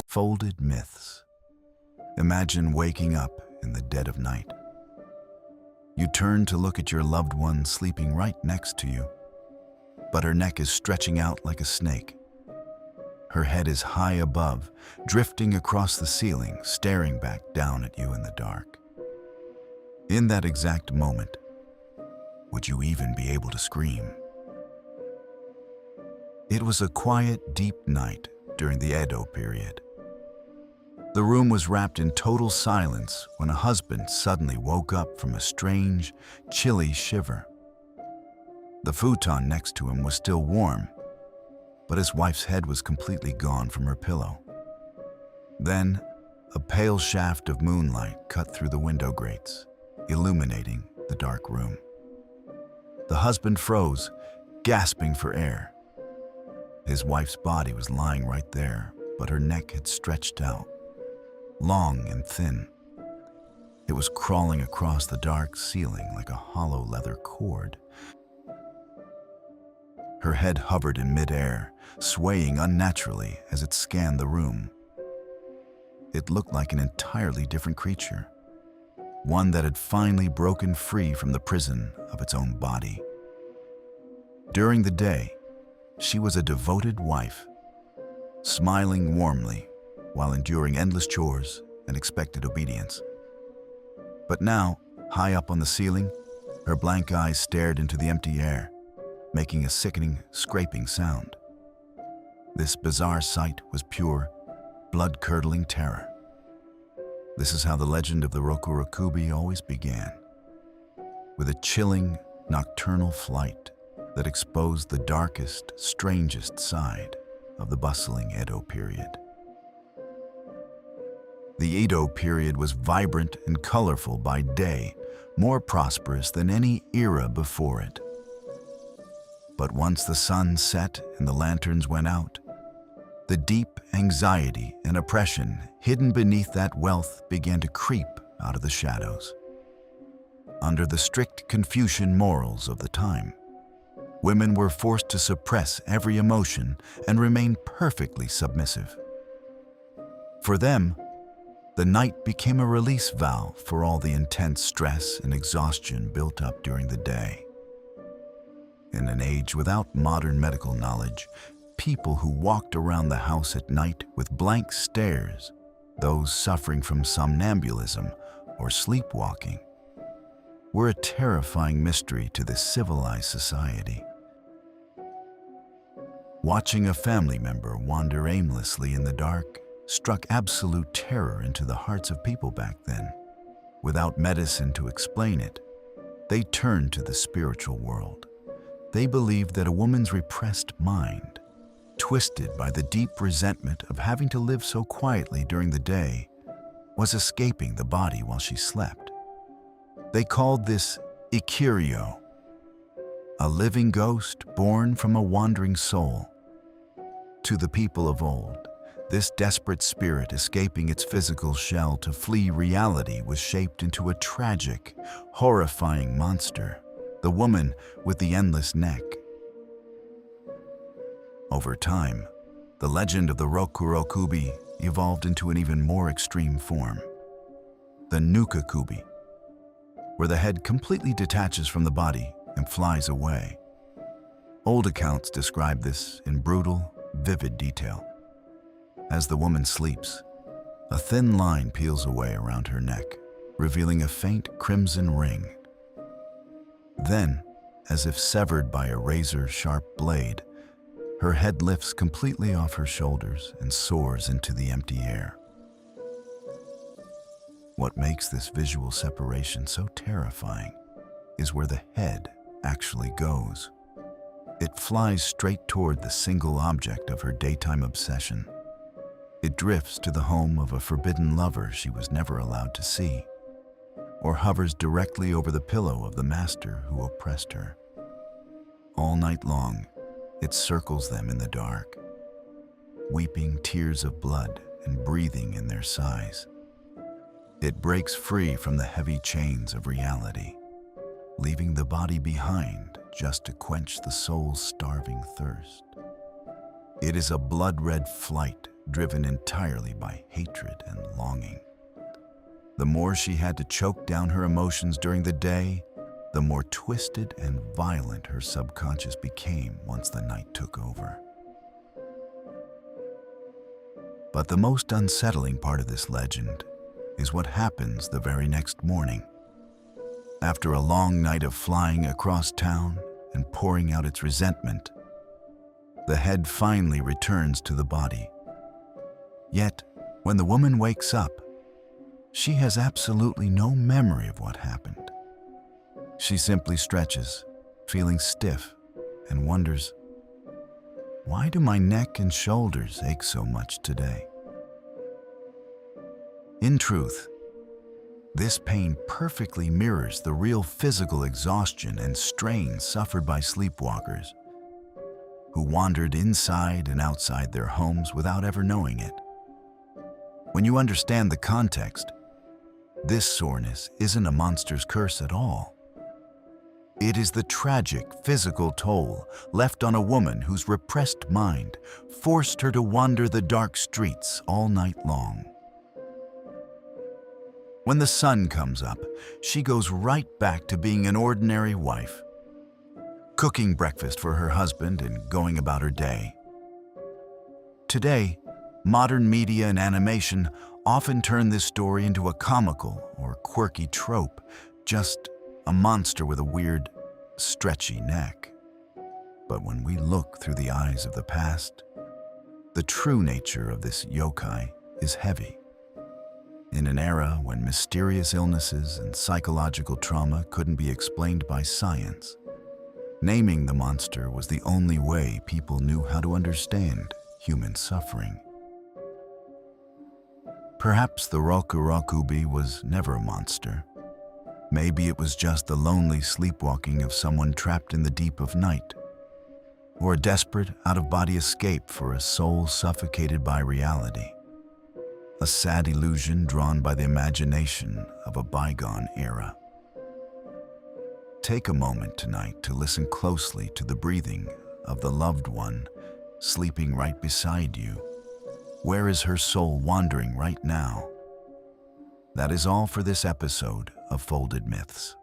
Folded myths. Imagine waking up in the dead of night. You turn to look at your loved one sleeping right next to you, but her neck is stretching out like a snake. Her head is high above, drifting across the ceiling, staring back down at you in the dark. In that exact moment, would you even be able to scream? It was a quiet, deep night during the Edo period. The room was wrapped in total silence when a husband suddenly woke up from a strange, chilly shiver. The futon next to him was still warm, but his wife's head was completely gone from her pillow. Then, a pale shaft of moonlight cut through the window grates, illuminating the dark room. The husband froze, gasping for air. His wife's body was lying right there, but her neck had stretched out, long and thin. It was crawling across the dark ceiling like a hollow leather cord. Her head hovered in midair, swaying unnaturally as it scanned the room. It looked like an entirely different creature, one that had finally broken free from the prison of its own body. During the day, she was a devoted wife, smiling warmly while enduring endless chores and expected obedience. But now, high up on the ceiling, her blank eyes stared into the empty air, making a sickening, scraping sound. This bizarre sight was pure, blood-curdling terror. This is how the legend of the Rokurokubi always began, with a chilling, nocturnal flight that exposed the darkest, strangest side of the bustling Edo period. The Edo period was vibrant and colorful by day, more prosperous than any era before it. But once the sun set and the lanterns went out, the deep anxiety and oppression hidden beneath that wealth began to creep out of the shadows. Under the strict Confucian morals of the time, women were forced to suppress every emotion and remain perfectly submissive. For them, the night became a release valve for all the intense stress and exhaustion built up during the day. In an age without modern medical knowledge, people who walked around the house at night with blank stares, those suffering from somnambulism or sleepwalking, were a terrifying mystery to this civilized society. Watching a family member wander aimlessly in the dark struck absolute terror into the hearts of people back then. Without medicine to explain it, they turned to the spiritual world. They believed that a woman's repressed mind, twisted by the deep resentment of having to live so quietly during the day, was escaping the body while she slept. They called this Ikiryō, a living ghost born from a wandering soul. To the people of old, this desperate spirit escaping its physical shell to flee reality was shaped into a tragic, horrifying monster, the woman with the endless neck. Over time, the legend of the Rokurokubi evolved into an even more extreme form, the Nukekubi, where the head completely detaches from the body and flies away. Old accounts describe this in brutal, vivid detail. As the woman sleeps, a thin line peels away around her neck, revealing a faint crimson ring. Then, as if severed by a razor-sharp blade, her head lifts completely off her shoulders and soars into the empty air. What makes this visual separation so terrifying is where the head actually goes. It flies straight toward the single object of her daytime obsession. It drifts to the home of a forbidden lover she was never allowed to see, or hovers directly over the pillow of the master who oppressed her. All night long, it circles them in the dark, weeping tears of blood and breathing in their sighs. It breaks free from the heavy chains of reality, leaving the body behind just to quench the soul's starving thirst. It is a blood-red flight driven entirely by hatred and longing. The more she had to choke down her emotions during the day, the more twisted and violent her subconscious became once the night took over. But the most unsettling part of this legend is what happens the very next morning. After a long night of flying across town and pouring out its resentment, the head finally returns to the body. Yet, when the woman wakes up, she has absolutely no memory of what happened. She simply stretches, feeling stiff, and wonders, "Why do my neck and shoulders ache so much today?" In truth, this pain perfectly mirrors the real physical exhaustion and strain suffered by sleepwalkers who wandered inside and outside their homes without ever knowing it. When you understand the context, this soreness isn't a monster's curse at all. It is the tragic physical toll left on a woman whose repressed mind forced her to wander the dark streets all night long. When the sun comes up, she goes right back to being an ordinary wife, cooking breakfast for her husband and going about her day. Today, modern media and animation often turn this story into a comical or quirky trope, just a monster with a weird, stretchy neck. But when we look through the eyes of the past, the true nature of this yokai is heavy. In an era when mysterious illnesses and psychological trauma couldn't be explained by science, naming the monster was the only way people knew how to understand human suffering. Perhaps the Rokurokubi was never a monster. Maybe it was just the lonely sleepwalking of someone trapped in the deep of night, or a desperate, out-of-body escape for a soul suffocated by reality. A sad illusion drawn by the imagination of a bygone era. Take a moment tonight to listen closely to the breathing of the loved one sleeping right beside you. Where is her soul wandering right now? That is all for this episode of Folded Myths.